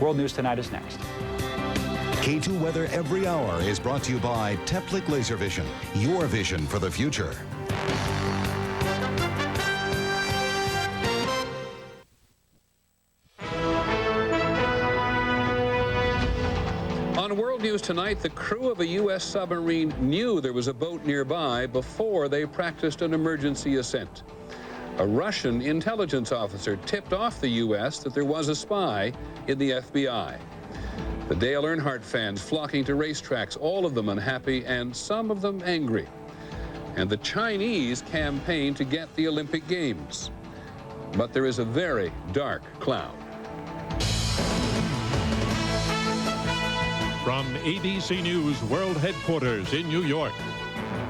World News Tonight is next. K2 Weather every hour is brought to you by Teplic Laser Vision, your vision for the future. On World News Tonight, the crew of a U.S. submarine knew there was a boat nearby before they practiced an emergency ascent. A Russian intelligence officer tipped off the U.S. that there was a spy in the FBI. The Dale Earnhardt fans flocking to racetracks, all of them unhappy and some of them angry. And the Chinese campaign to get the Olympic Games. But there is a very dark cloud. From ABC News World Headquarters in New York,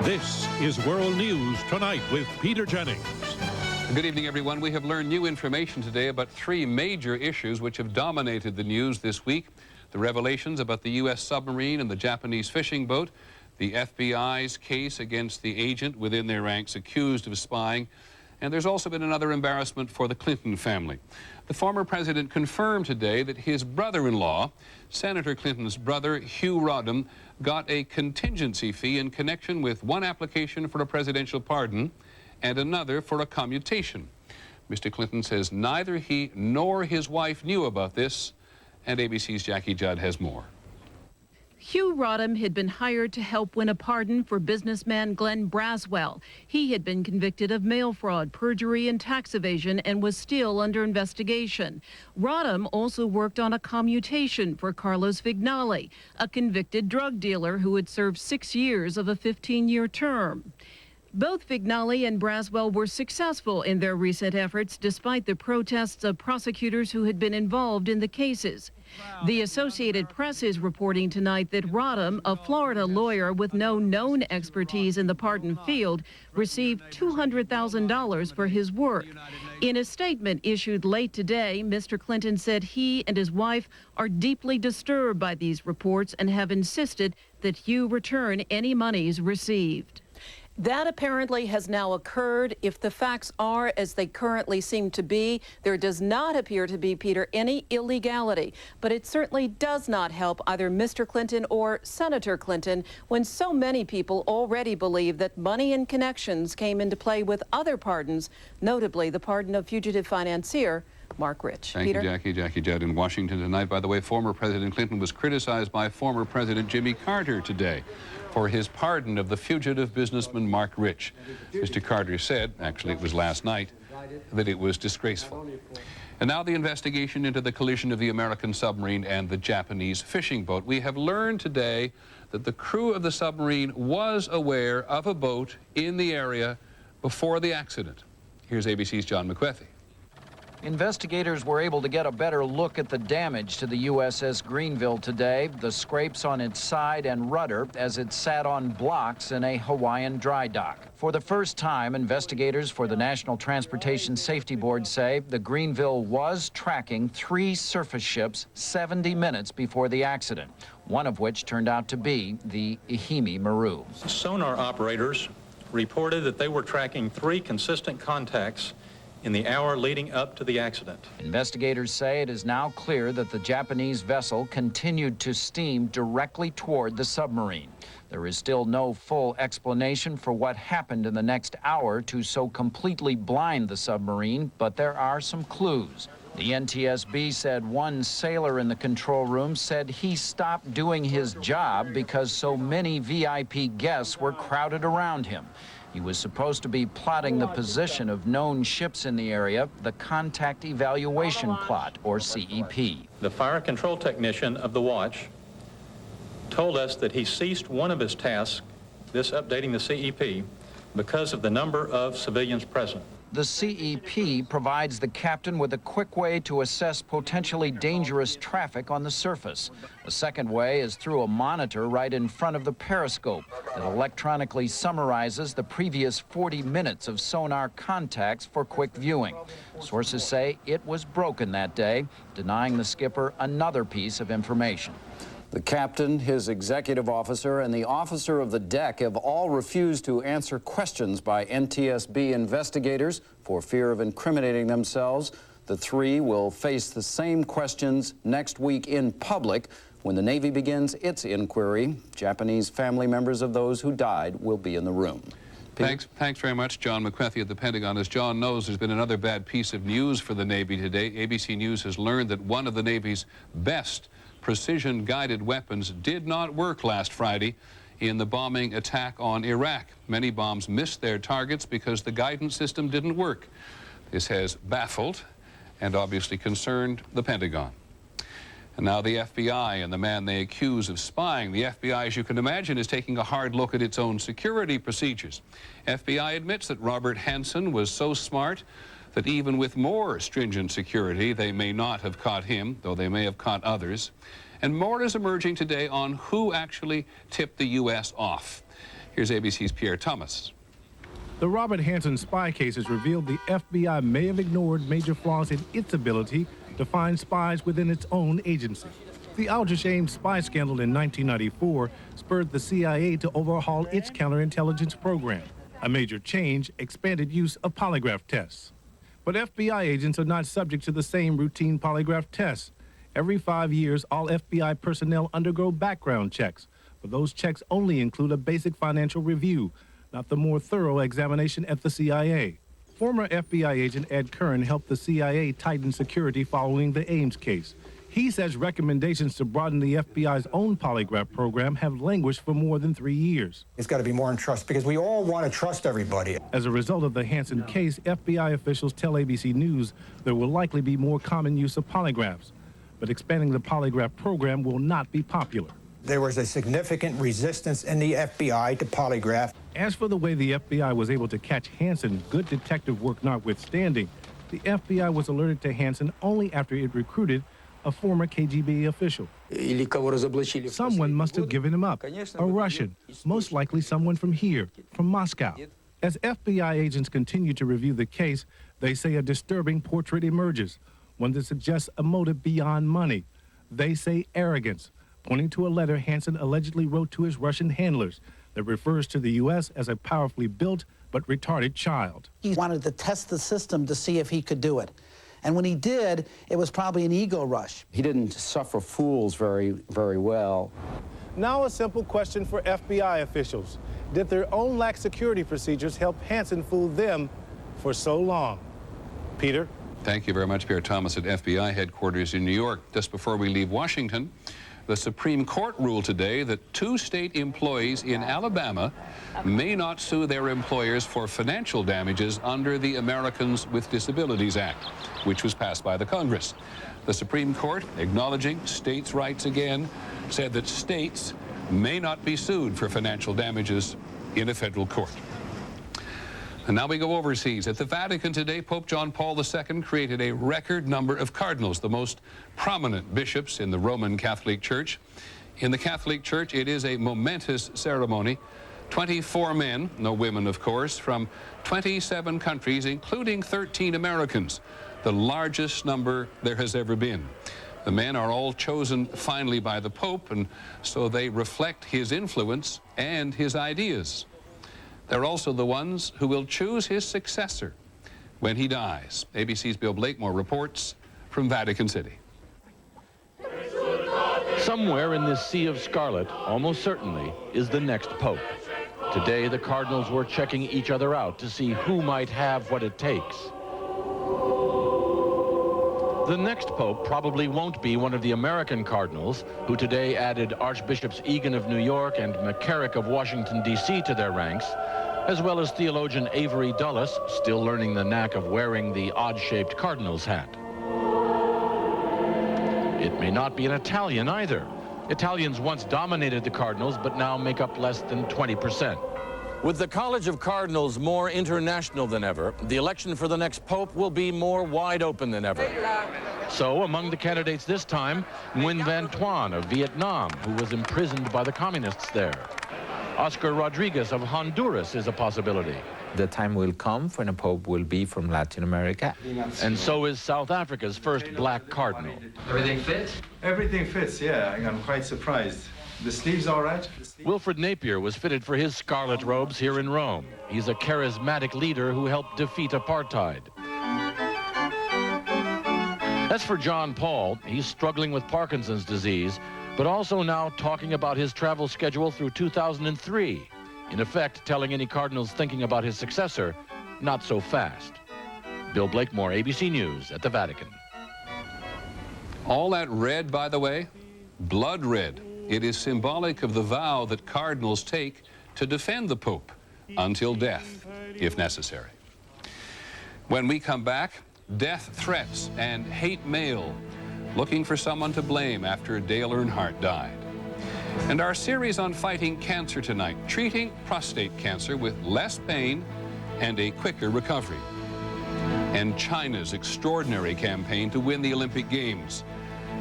this is World News Tonight with Peter Jennings. Good evening, everyone. We have learned new information today about three major issues which have dominated the news this week. The revelations about the U.S. submarine and the Japanese fishing boat, the FBI's case against the agent within their ranks accused of spying, and there's also been another embarrassment for the Clinton family. The former president confirmed today that his brother-in-law, Senator Clinton's brother, Hugh Rodham, got a contingency fee in connection with one application for a presidential pardon and another for a commutation. Mr. Clinton says neither he nor his wife knew about this, and ABC's Jackie Judd has more. Hugh Rodham had been hired to help win a pardon for businessman Glenn Braswell. He had been convicted of mail fraud, perjury, and tax evasion and was still under investigation. Rodham also worked on a commutation for Carlos Vignali, a convicted drug dealer who had served 6 years of a 15-year term. Both Vignali and Braswell were successful in their recent efforts despite the protests of prosecutors who had been involved in the cases. The Associated Press is reporting tonight that Rodham, a Florida lawyer with no known expertise in the pardon field, received $200,000 for his work. In a statement issued late today, Mr. Clinton said he and his wife are deeply disturbed by these reports and have insisted that Hugh return any monies received. That apparently has now occurred. If the facts are as they currently seem to be, there does not appear to be, Peter, any illegality. But it certainly does not help either Mr. Clinton or Senator Clinton when so many people already believe that money and connections came into play with other pardons, notably the pardon of fugitive financier Mark Rich. Thank you, Jackie. Jackie Judd in Washington tonight. By the way, former President Clinton was criticized by former President Jimmy Carter today for his pardon of the fugitive businessman Mark Rich. Mr. Carter said, actually it was last night, that it was disgraceful. And now the investigation into the collision of the American submarine and the Japanese fishing boat. We have learned today that the crew of the submarine was aware of a boat in the area before the accident. Here's ABC's John McWethy. Investigators were able to get a better look at the damage to the USS Greenville today, the scrapes on its side and rudder as it sat on blocks in a Hawaiian dry dock. For the first time, investigators for the National Transportation Safety Board say the Greenville was tracking 3 surface ships 70 minutes before the accident, one of which turned out to be the Ehime Maru. Sonar operators reported that they were tracking 3 consistent contacts in the hour leading up to the accident. Investigators say it is now clear that the Japanese vessel continued to steam directly toward the submarine. There is still no full explanation for what happened in the next hour to so completely blind the submarine, but there are some clues. The NTSB said one sailor in the control room said he stopped doing his job because so many VIP guests were crowded around him. He was supposed to be plotting the position of known ships in the area, the Contact Evaluation Plot, or CEP. The fire control technician of the watch told us that he ceased one of his tasks, this updating the CEP, because of the number of civilians present. The CEP provides the captain with a quick way to assess potentially dangerous traffic on the surface. A second way is through a monitor right in front of the periscope that electronically summarizes the previous 40 minutes of sonar contacts for quick viewing. Sources say it was broken that day, denying the skipper another piece of information. The captain, his executive officer, and the officer of the deck have all refused to answer questions by NTSB investigators for fear of incriminating themselves. The three will face the same questions next week in public when the Navy begins its inquiry. Japanese family members of those who died will be in the room. Thanks very much, John McWethy at the Pentagon. As John knows, there's been another bad piece of news for the Navy today. ABC News has learned that one of the Navy's best precision-guided weapons did not work last Friday in the bombing attack on Iraq. Many bombs missed their targets because the guidance system didn't work. This has baffled and obviously concerned the Pentagon. And now the FBI and the man they accuse of spying. The FBI, as you can imagine, is taking a hard look at its own security procedures. FBI admits that Robert Hanssen was so smart that even with more stringent security, they may not have caught him, though they may have caught others. And more is emerging today on who actually tipped the U.S. off. Here's ABC's Pierre Thomas. The Robert Hanssen spy case has revealed the FBI may have ignored major flaws in its ability to find spies within its own agency. The Al Jasheim spy scandal in 1994 spurred the CIA to overhaul its counterintelligence program. A major change, expanded use of polygraph tests. But FBI agents are not subject to the same routine polygraph tests. Every 5 years, all FBI personnel undergo background checks, but those checks only include a basic financial review, not the more thorough examination at the CIA. Former FBI agent Ed Kern helped the CIA tighten security following the Ames case. He says recommendations to broaden the FBI's own polygraph program have languished for more than 3 years. It's got to be more in trust because we all want to trust everybody. As a result of the Hanssen case, FBI officials tell ABC News there will likely be more common use of polygraphs, but expanding the polygraph program will not be popular. There was a significant resistance in the FBI to polygraph. As for the way the FBI was able to catch Hanssen, good detective work notwithstanding, the FBI was alerted to Hanssen only after it recruited a former KGB official. Someone must have given him up, a Russian, most likely someone from here, from Moscow. As FBI agents continue to review the case, they say a disturbing portrait emerges, one that suggests a motive beyond money. They say arrogance, pointing to a letter Hanssen allegedly wrote to his Russian handlers that refers to the U.S. as a powerfully built but retarded child. He wanted to test the system to see if he could do it. And when he did, it was probably an ego rush. He didn't suffer fools very well. Now a simple question for FBI officials. Did their own lax security procedures help Hanssen fool them for so long? Peter? Thank you very much, Pierre Thomas at FBI headquarters in New York. Just before we leave Washington, the Supreme Court ruled today that 2 state employees in Alabama may not sue their employers for financial damages under the Americans with Disabilities Act, which was passed by the Congress. The Supreme Court, acknowledging states' rights again, said that states may not be sued for financial damages in a federal court. And now we go overseas. At the Vatican today, Pope John Paul II created a record number of cardinals, the most prominent bishops in the Roman Catholic Church. In the Catholic Church, it is a momentous ceremony. 24 men, no women of course, from 27 countries, including 13 Americans, the largest number there has ever been. The men are all chosen finally by the Pope, and so they reflect his influence and his ideas. They're also the ones who will choose his successor when he dies. ABC's Bill Blakemore reports from Vatican City. Somewhere in this sea of scarlet, almost certainly, is the next pope. Today, the cardinals were checking each other out to see who might have what it takes. The next pope probably won't be one of the American cardinals, who today added Archbishops Egan of New York and McCarrick of Washington, D.C. to their ranks, as well as theologian Avery Dulles, still learning the knack of wearing the odd-shaped cardinal's hat. It may not be an Italian either. Italians once dominated the cardinals, but now make up less than 20%. With the College of Cardinals more international than ever, the election for the next pope will be more wide open than ever. So, among the candidates this time, Nguyen Van Thuan of Vietnam, who was imprisoned by the communists there. Oscar Rodriguez of Honduras is a possibility. The time will come when a pope will be from Latin America. And so is South Africa's first black cardinal. Everything fits? Everything fits, yeah. I'm quite surprised. The sleeves all right? Wilfred Napier was fitted for his scarlet robes here in Rome. He's a charismatic leader who helped defeat apartheid. As for John Paul, he's struggling with Parkinson's disease, but also now talking about his travel schedule through 2003. In effect, telling any Cardinals thinking about his successor, not so fast. Bill Blakemore, ABC News at the Vatican. All that red, by the way, blood red. It is symbolic of the vow that cardinals take to defend the Pope until death, if necessary. When we come back, death threats and hate mail, looking for someone to blame after Dale Earnhardt died. And our series on fighting cancer tonight, treating prostate cancer with less pain and a quicker recovery. And China's extraordinary campaign to win the Olympic Games.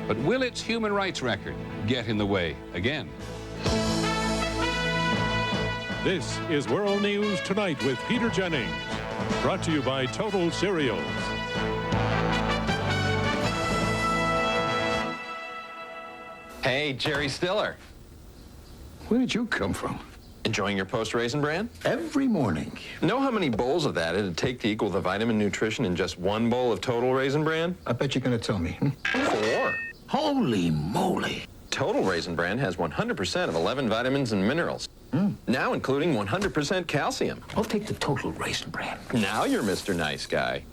But will its human rights record get in the way again? This is World News Tonight with Peter Jennings. Brought to you by Total Cereals. Hey, Jerry Stiller. Where did you come from? Enjoying your Post-Raisin Bran? Every morning. Know how many bowls of that it'd take to equal the vitamin nutrition in just one bowl of Total Raisin Bran? I bet you're going to tell me. 4. Holy moly. Total Raisin Bran has 100% of 11 vitamins and minerals. Now including 100% calcium. I'll take the Total Raisin Bran. Now you're Mr. Nice Guy.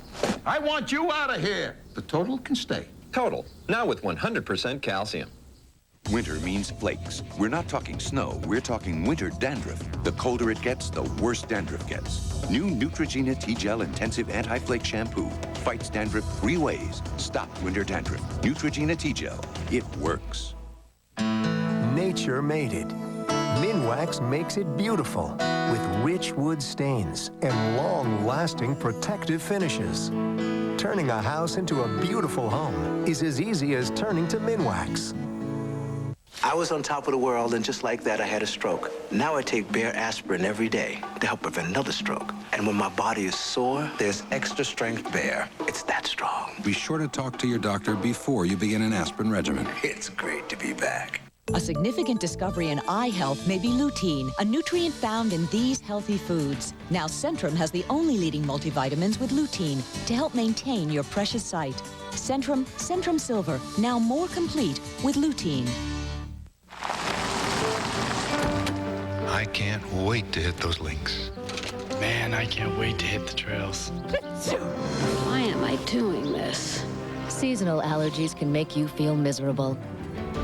I want you out of here. The Total can stay. Total, now with 100% calcium. Winter means flakes. We're not talking snow, we're talking winter dandruff. The colder it gets, the worse dandruff gets. New Neutrogena T-Gel Intensive Anti-Flake Shampoo fights dandruff 3 ways. Stop winter dandruff. Neutrogena T-Gel. It works. Nature made it. Minwax makes it beautiful with rich wood stains and long-lasting protective finishes. Turning a house into a beautiful home is as easy as turning to Minwax. I was on top of the world, and just like that, I had a stroke. Now I take Bayer aspirin every day to help prevent another stroke. And when my body is sore, there's extra strength Bayer. It's that strong. Be sure to talk to your doctor before you begin an aspirin regimen. It's great to be back. A significant discovery in eye health may be lutein, a nutrient found in these healthy foods. Now Centrum has the only leading multivitamins with lutein to help maintain your precious sight. Centrum Silver, now more complete with lutein. I can't wait to hit those links. Man, I can't wait to hit the trails. Why am I doing this? Seasonal allergies can make you feel miserable.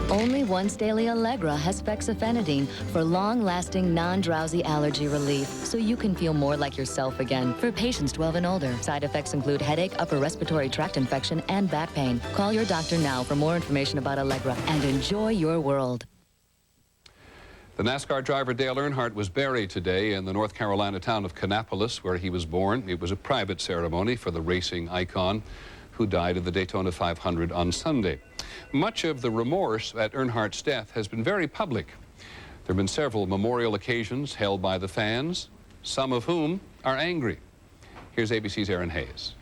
Only Once Daily Allegra has fexofenadine for long-lasting, non-drowsy allergy relief, so you can feel more like yourself again. For patients 12 and older, side effects include headache, upper respiratory tract infection, and back pain. Call your doctor now for more information about Allegra and enjoy your world. The NASCAR driver Dale Earnhardt was buried today in the North Carolina town of Kannapolis, where he was born. It was a private ceremony for the racing icon who died of the Daytona 500 on Sunday. Much of the remorse at Earnhardt's death has been very public. There have been several memorial occasions held by the fans, some of whom are angry. Here's ABC's Aaron Hayes.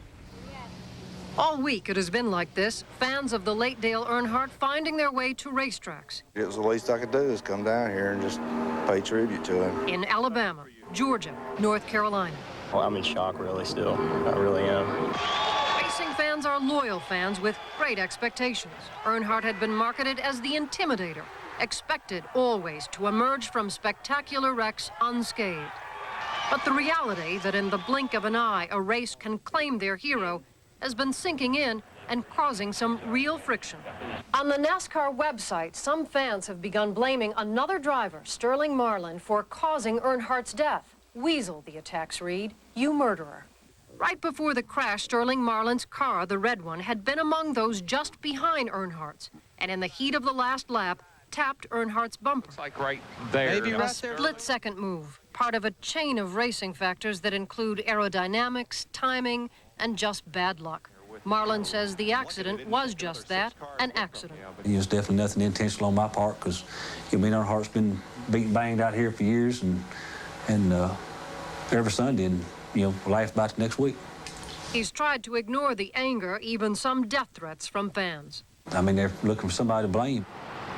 All week it has been like this. Fans of the late Dale Earnhardt finding their way to racetracks. It was the least I could do is come down here and just pay tribute to him. In Alabama, Georgia, North Carolina. Well, I'm in shock really still. I really am. Racing fans are loyal fans with great expectations. Earnhardt had been marketed as the Intimidator, expected always to emerge from spectacular wrecks unscathed. But the reality that in the blink of an eye a race can claim their hero has been sinking in and causing some real friction. On the NASCAR website, some fans have begun blaming another driver, Sterling Marlin, for causing Earnhardt's death. Weasel, the attacks read, you murderer. Right before the crash, Sterling Marlin's car, the red one, had been among those just behind Earnhardt's, and in the heat of the last lap, tapped Earnhardt's bumper. It's like right there. Maybe a split-second move, part of a chain of racing factors that include aerodynamics, timing, and just bad luck. Marlin says the accident was just that, an accident. It was definitely nothing intentional on my part because, Earnhardt's been beaten banged out here for years and every Sunday and, life about the next week. He's tried to ignore the anger, even some death threats from fans. They're looking for somebody to blame.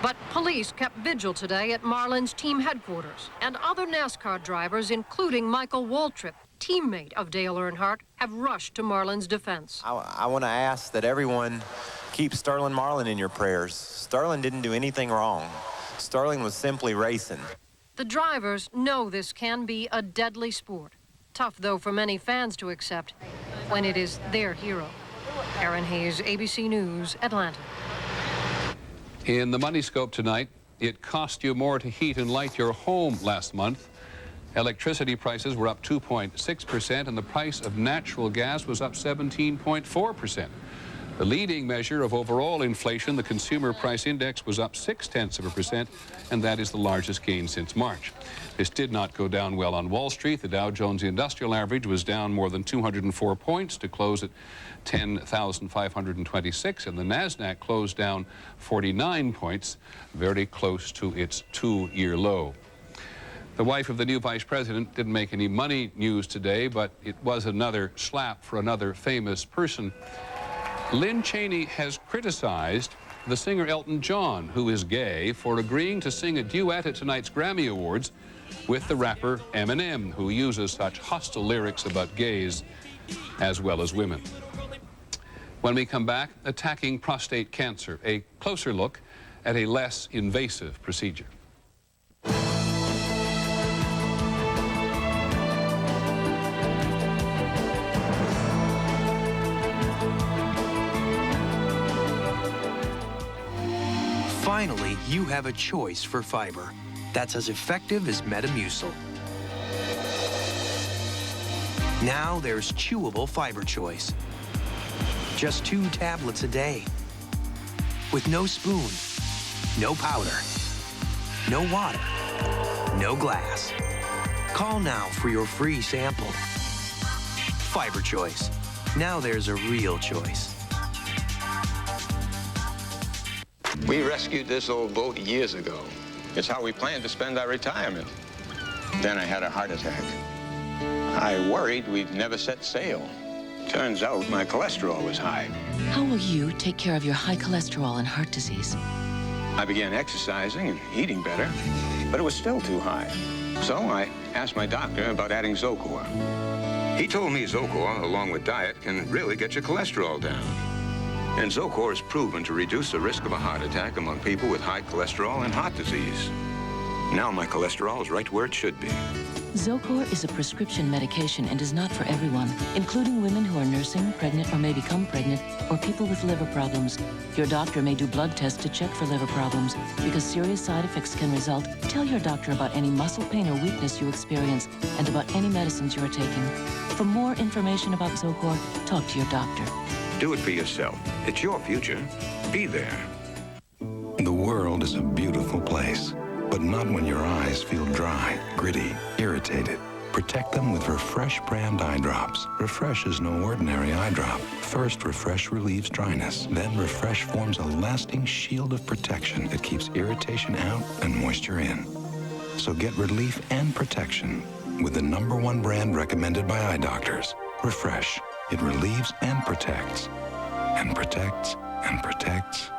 But police kept vigil today at Marlin's team headquarters, and other NASCAR drivers, including Michael Waltrip, teammate of Dale Earnhardt, have rushed to Marlin's defense. I want to ask that everyone Keep Sterling Marlin in your prayers. Sterling didn't do anything wrong. Sterling was simply racing. The drivers know this can be a deadly sport. Tough, though, for many fans to accept when it is their hero. Erin Hayes, ABC News, Atlanta. In the Money Scope tonight, it cost you more to heat and light your home last month. Electricity prices were up 2.6%, and the price of natural gas was up 17.4%. The leading measure of overall inflation, the Consumer Price Index, was up 0.6%, and that is the largest gain since March. This did not go down well on Wall Street. The Dow Jones Industrial Average was down more than 204 points to close at 10,526, and the NASDAQ closed down 49 points, very close to its two-year low. The wife of the new vice president didn't make any money news today, but it was another slap for another famous person. Lynn Cheney has criticized the singer Elton John, who is gay, for agreeing to sing a duet at tonight's Grammy Awards with the rapper Eminem, who uses such hostile lyrics about gays as well as women. When we come back, attacking prostate cancer, a closer look at a less invasive procedure. Finally, you have a choice for fiber that's as effective as Metamucil. Now there's chewable Fiber Choice. Just 2 tablets a day. With no spoon, no powder, no water, no glass. Call now for your free sample. Fiber Choice. Now there's a real choice. We rescued this old boat years ago. It's how we planned to spend our retirement. Then I had a heart attack. I worried we'd never set sail. Turns out my cholesterol was high. How will you take care of your high cholesterol and heart disease? I began exercising and eating better, but it was still too high. So I asked my doctor about adding Zocor. He told me Zocor, along with diet, can really get your cholesterol down. And Zocor is proven to reduce the risk of a heart attack among people with high cholesterol and heart disease. Now my cholesterol is right where it should be. Zocor is a prescription medication and is not for everyone, including women who are nursing, pregnant, or may become pregnant, or people with liver problems. Your doctor may do blood tests to check for liver problems. Because serious side effects can result, tell your doctor about any muscle pain or weakness you experience and about any medicines you are taking. For more information about Zocor, talk to your doctor. Do it for yourself. It's your future. Be there. The world is a beautiful place, but not when your eyes feel dry, gritty, irritated. Protect them with Refresh brand eye drops. Refresh is no ordinary eye drop. First, Refresh relieves dryness. Then Refresh forms a lasting shield of protection that keeps irritation out and moisture in. So get relief and protection with the #1 brand recommended by eye doctors. Refresh. It relieves and protects. And protects and protects.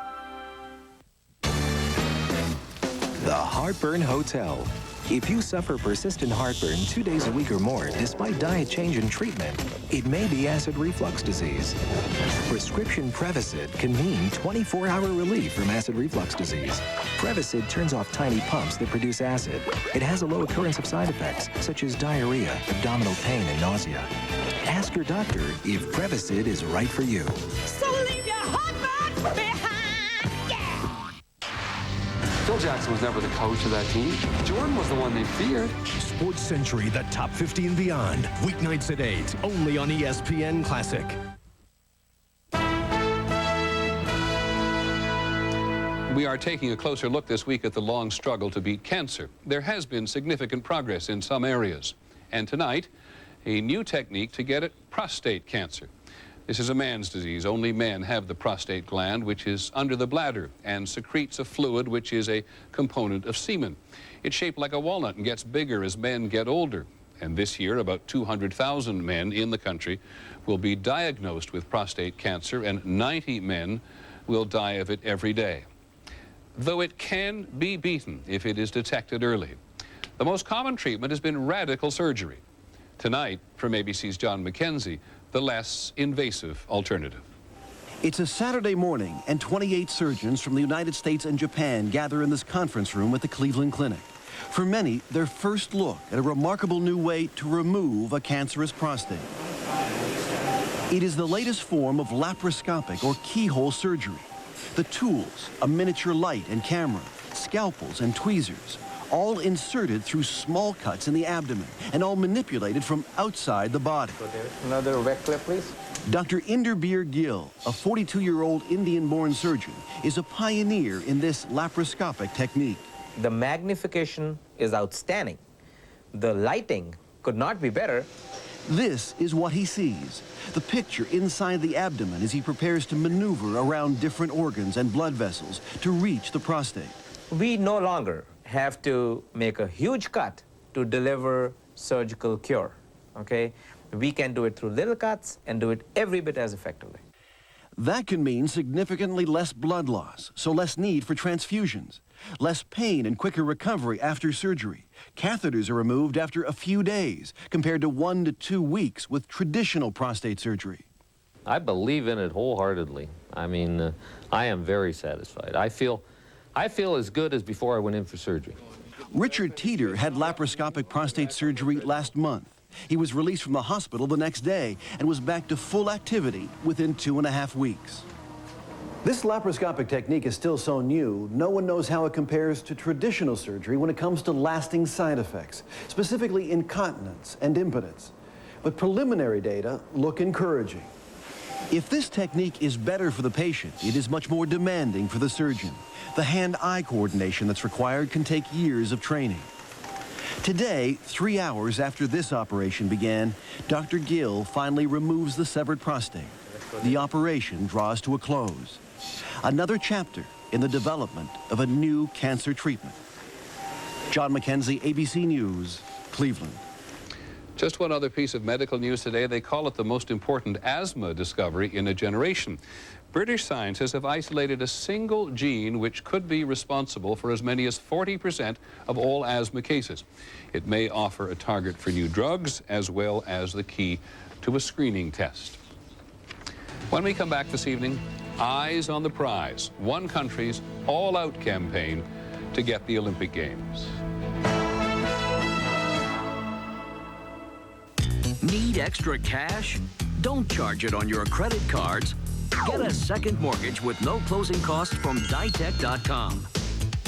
The Heartburn Hotel. If you suffer persistent heartburn 2 days a week or more, despite diet change and treatment, it may be acid reflux disease. Prescription Prevacid can mean 24-hour relief from acid reflux disease. Prevacid turns off tiny pumps that produce acid. It has a low occurrence of side effects, such as diarrhea, abdominal pain, and nausea. Ask your doctor if Prevacid is right for you. So leave your heartburn behind, yeah! Phil Jackson was never the coach of that team. Jordan was the one they feared. Sports Century, the top 50 and beyond. Weeknights at 8, only on ESPN Classic. We are taking a closer look this week at the long struggle to beat cancer. There has been significant progress in some areas. And tonight, a new technique to get at prostate cancer. This is a man's disease. Only men have the prostate gland, which is under the bladder and secretes a fluid which is a component of semen. It's shaped like a walnut and gets bigger as men get older. And this year, about 200,000 men in the country will be diagnosed with prostate cancer, and 90 men will die of it every day. Though it can be beaten if it is detected early. The most common treatment has been radical surgery. Tonight, from ABC's John McKenzie, the less invasive alternative. It's a Saturday morning, and 28 surgeons from the United States and Japan gather in this conference room at the Cleveland Clinic. For many, their first look at a remarkable new way to remove a cancerous prostate. It is the latest form of laparoscopic or keyhole surgery. The tools, a miniature light and camera, scalpels and tweezers, all inserted through small cuts in the abdomen and all manipulated from outside the body. Another wet clip, please. Dr. Inderbir Gill, a 42-year-old Indian-born surgeon, is a pioneer in this laparoscopic technique. The magnification is outstanding. The lighting could not be better. This is what he sees, the picture inside the abdomen as he prepares to maneuver around different organs and blood vessels to reach the prostate. We no longer have to make a huge cut to deliver surgical cure, okay? We can do it through little cuts and do it every bit as effectively. That can mean significantly less blood loss, so less need for transfusions, less pain and quicker recovery after surgery. Catheters are removed after a few days, compared to 1 to 2 weeks with traditional prostate surgery. I believe in it wholeheartedly. I mean, I am very satisfied. I feel as good as before I went in for surgery. Richard Teeter had laparoscopic prostate surgery last month. He was released from the hospital the next day and was back to full activity within 2.5 weeks. This laparoscopic technique is still so new, no one knows how it compares to traditional surgery when it comes to lasting side effects, specifically incontinence and impotence. But preliminary data look encouraging. If this technique is better for the patient, it is much more demanding for the surgeon. The hand-eye coordination that's required can take years of training. Today, 3 hours after this operation began, Dr. Gill finally removes the severed prostate. The operation draws to a close. Another chapter in the development of a new cancer treatment. John McKenzie, ABC News, Cleveland. Just one other piece of medical news today. They call it the most important asthma discovery in a generation. British scientists have isolated a single gene which could be responsible for as many as 40% of all asthma cases. It may offer a target for new drugs as well as the key to a screening test. When we come back this evening, eyes on the prize, one country's all-out campaign to get the Olympic Games. Need extra cash? Don't charge it on your credit cards. Get a second mortgage with no closing costs from Ditech.com.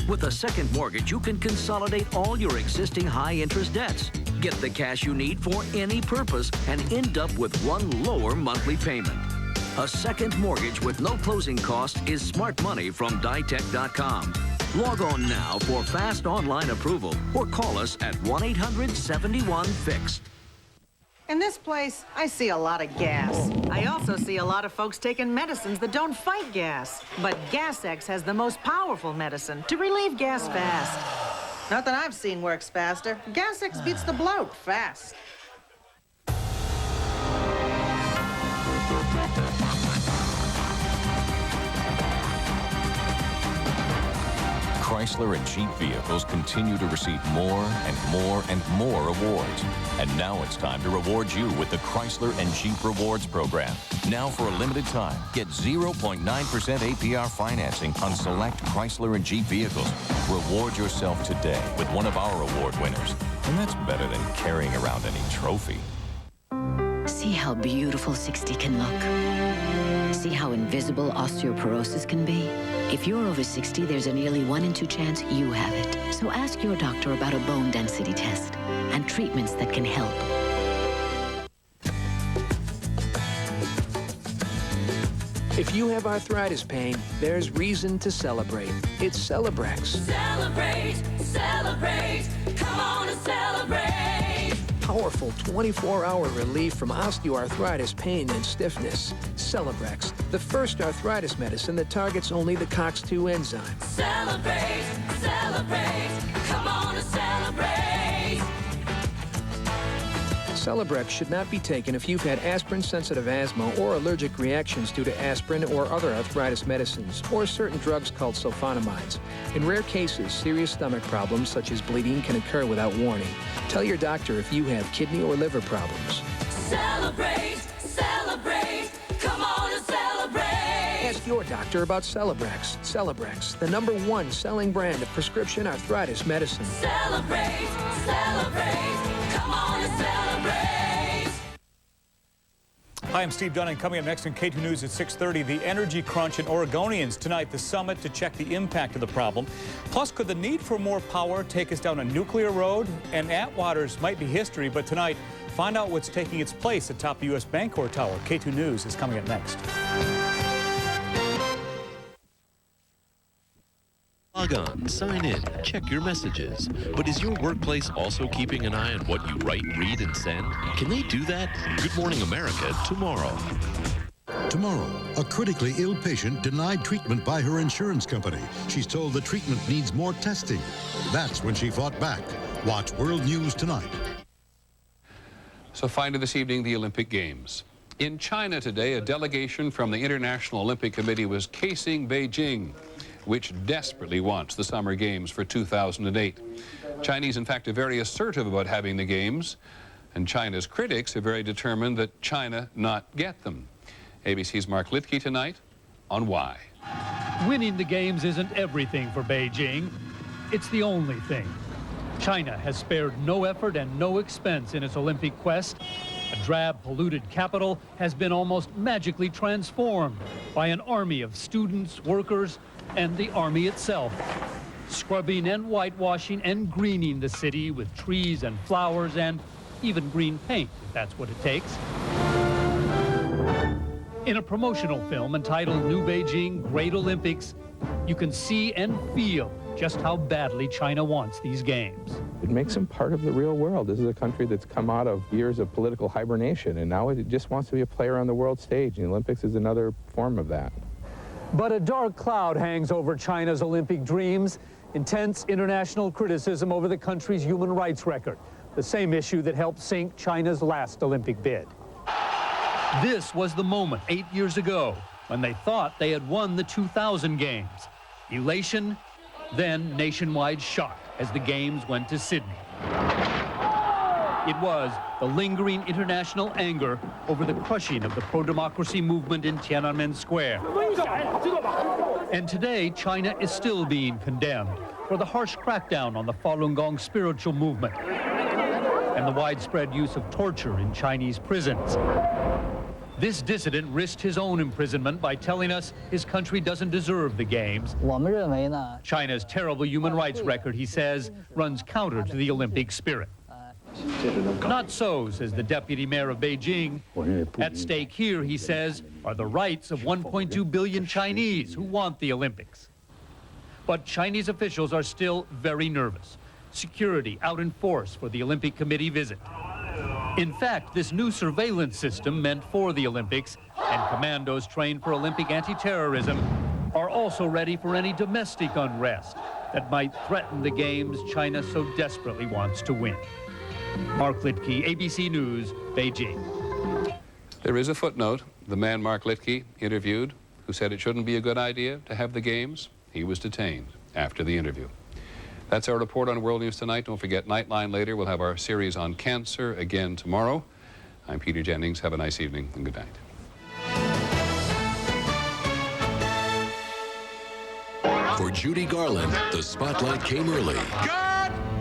With a second mortgage, you can consolidate all your existing high-interest debts, get the cash you need for any purpose, and end up with one lower monthly payment. A second mortgage with no closing costs is smart money from Ditech.com. Log on now for fast online approval or call us at 1-800-71-FIXED. In this place, I see a lot of gas. I also see a lot of folks taking medicines that don't fight gas. But Gas-X has the most powerful medicine to relieve gas fast. Not that I've seen works faster. Gas-X beats the bloat fast. Chrysler and Jeep vehicles continue to receive more and more and more awards. And now it's time to reward you with the Chrysler and Jeep Rewards program. Now for a limited time, get 0.9% APR financing on select Chrysler and Jeep vehicles. Reward yourself today with one of our award winners. And that's better than carrying around any trophy. See how beautiful 60 can look. See how invisible osteoporosis can be. If you're over 60, there's a nearly 1 in 2 chance you have it. So ask your doctor about a bone density test and treatments that can help. If you have arthritis pain, there's reason to celebrate. It's Celebrex. Celebrate, celebrate, come on and celebrate. Powerful 24-hour relief from osteoarthritis pain and stiffness. Celebrex, the first arthritis medicine that targets only the COX-2 enzyme. Celebrate, celebrate, come on and celebrate. Celebrex should not be taken if you've had aspirin-sensitive asthma or allergic reactions due to aspirin or other arthritis medicines, or certain drugs called sulfonamides. In rare cases, serious stomach problems such as bleeding can occur without warning. Tell your doctor if you have kidney or liver problems. Celebrate, celebrate, come on and celebrate. Ask your doctor about Celebrex. Celebrex, the #1 selling brand of prescription arthritis medicine. Celebrate, celebrate, come on and celebrate. Hi, I'm Steve Dunn, and coming up next on K2 News at 6:30, the energy crunch in Oregonians. Tonight, the summit to check the impact of the problem. Plus, could the need for more power take us down a nuclear road? And Atwater's might be history, but tonight, find out what's taking its place atop the U.S. Bancorp Tower. K2 News is coming up next. Log on, sign in, check your messages. But is your workplace also keeping an eye on what you write, read, and send? Can they do that? Good Morning America tomorrow. Tomorrow, a critically ill patient denied treatment by her insurance company. She's told the treatment needs more testing. That's when she fought back. Watch World News tonight. So finally this evening, the Olympic Games. In China today, a delegation from the International Olympic Committee was casing Beijing, which desperately wants the Summer Games for 2008. Chinese, in fact, are very assertive about having the Games, and China's critics are very determined that China not get them. ABC's Mark Litke tonight on why. Winning the Games isn't everything for Beijing. It's the only thing. China has spared no effort and no expense in its Olympic quest. A drab, polluted capital has been almost magically transformed by an army of students, workers, and the army itself, scrubbing and whitewashing and greening the city with trees and flowers and even green paint, if that's what it takes. In a promotional film entitled New Beijing Great Olympics, you can see and feel just how badly China wants these games. It makes them part of the real world. This is a country that's come out of years of political hibernation, and now it just wants to be a player on the world stage. And the Olympics is another form of that. But a dark cloud hangs over China's Olympic dreams. Intense international criticism over the country's human rights record, the same issue that helped sink China's last Olympic bid. This was the moment 8 years ago when they thought they had won the 2000 Games. Elation, then nationwide shock as the Games went to Sydney. It was the lingering international anger over the crushing of the pro-democracy movement in Tiananmen Square. And today, China is still being condemned for the harsh crackdown on the Falun Gong spiritual movement and the widespread use of torture in Chinese prisons. This dissident risked his own imprisonment by telling us his country doesn't deserve the Games. China's terrible human rights record, he says, runs counter to the Olympic spirit. Not so, says the deputy mayor of Beijing. At stake here, he says, are the rights of 1.2 billion Chinese who want the Olympics. But Chinese officials are still very nervous. Security out in force for the Olympic Committee visit. In fact, this new surveillance system meant for the Olympics and commandos trained for Olympic anti-terrorism are also ready for any domestic unrest that might threaten the Games China so desperately wants to win. Mark Litke, ABC News, Beijing. There is a footnote. The man Mark Litke interviewed, who said it shouldn't be a good idea to have the Games, he was detained after the interview. That's our report on World News tonight. Don't forget, Nightline later. We'll have our series on cancer again tomorrow. I'm Peter Jennings. Have a nice evening and good night. For Judy Garland, the spotlight came early.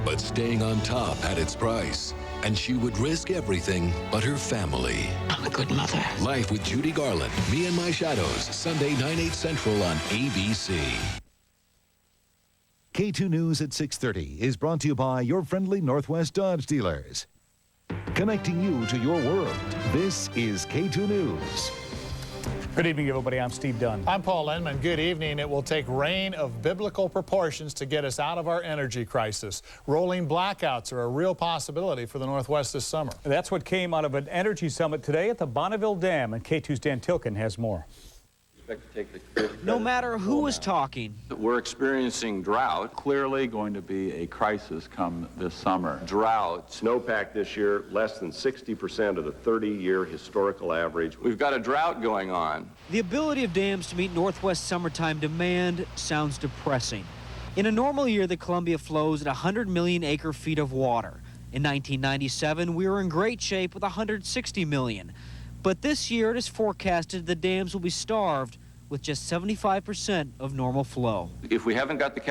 But staying on top had its price. And she would risk everything but her family. I'm a good mother. Life with Judy Garland, Me and My Shadows, Sunday 9/8 Central on ABC. K2 News at 6:30 is brought to you by your friendly Northwest Dodge dealers. Connecting you to your world, this is K2 News. Good evening, everybody. I'm Steve Dunn. I'm Paul Lenman. Good evening. It will take rain of biblical proportions to get us out of our energy crisis. Rolling blackouts are a real possibility for the Northwest this summer. That's what came out of an energy summit today at the Bonneville Dam, and K2's Dan Tilkin has more. No matter who is talking, we're experiencing drought. Clearly going to be a crisis come this summer. Drought. Snowpack this year, less than 60% of the 30-year historical average. We've got a drought going on. The ability of dams to meet Northwest summertime demand sounds depressing. In a normal year, the Columbia flows at 100 million acre-feet of water. In 1997, we were in great shape with 160 million. But this year, it is forecasted the dams will be starved with just 75% of normal flow. If we haven't got the